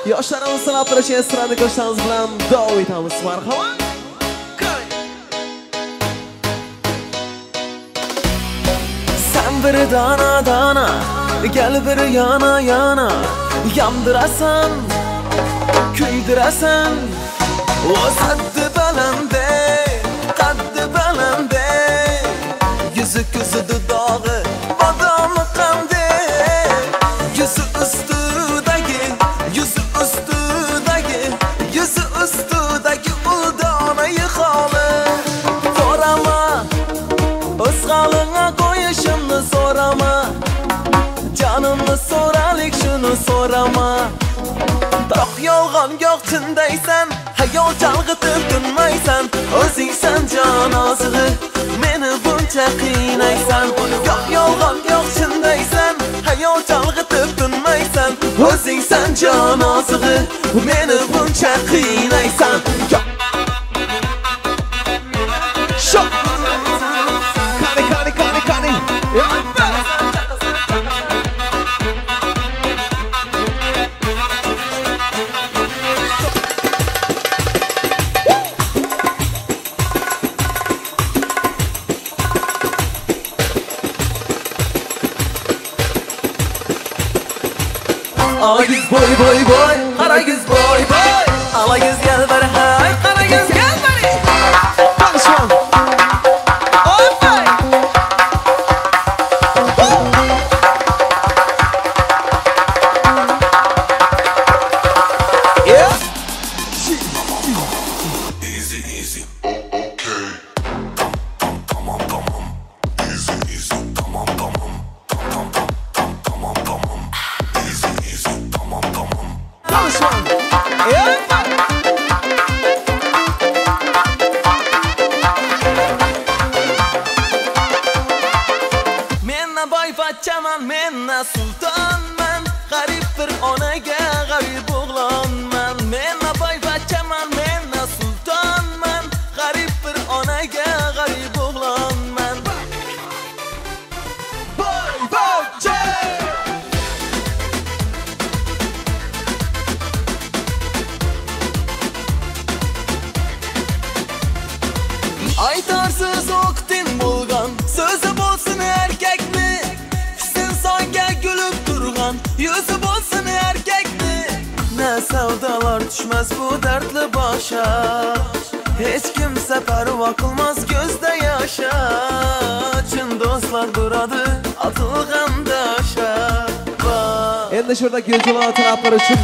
Yoshlarimiz san'atlar uchun estrada qo'shnimiz bilan davom etamiz. Marhamat. Sen bir dana dana, gel bir yana yana, yandırasan, küydürasan. O saddı belende, kaddı belende, yüzü gözü dudağı, badamı kandı. Yüzü üstüdeki, yüzü üstüdeki, yüzü üstüdeki uldana yıkalı. Sorama, ıskalına koyuşumunu sorama, canımı soralik şunu sorama. Tok yolg'on yo'q tindaysan, hayol chalg'itib tinmaysan. O'zingsan jon ozig'i, meni buncha qiynaysan. Yo'q yolg'on yo'q tindaysan, hayol chalg'itib tinmaysan. O'zingsan jon ozig'i, meni buncha qiynaysan. Shok. Qani. Alagüz boy boy boy, Karagüz boy boy. Alagüz gel bari hay, Karagüz gel bari. Konuşmam. Oy boy. Yeah. Easy, easy. Okay. Tamam. Easy, easy. Tamam. Easy, tamam. Konuşmam. Yeah. Menna boyvachchaman, menna sultonman. G'arib bir onaga g'arib o'g'lonman. Menna boyvachchaman, menna sultonman. G'arib bir onaga g'arib o'g'lonman. Boyvachcha. Aytarsız o'qtin bo'lgan, so'zi bo'lsin erkakni. Sen songa gulib turgan, yuzi bo'lsin erkakni. Ne savdolar tushmas bu dardli boshga. Hech kimsa parvo qilmas ko'zda yosha. Chin do'stlar duradi atilganda osha. Endi shurdagi yo'lchilar taraflari uchun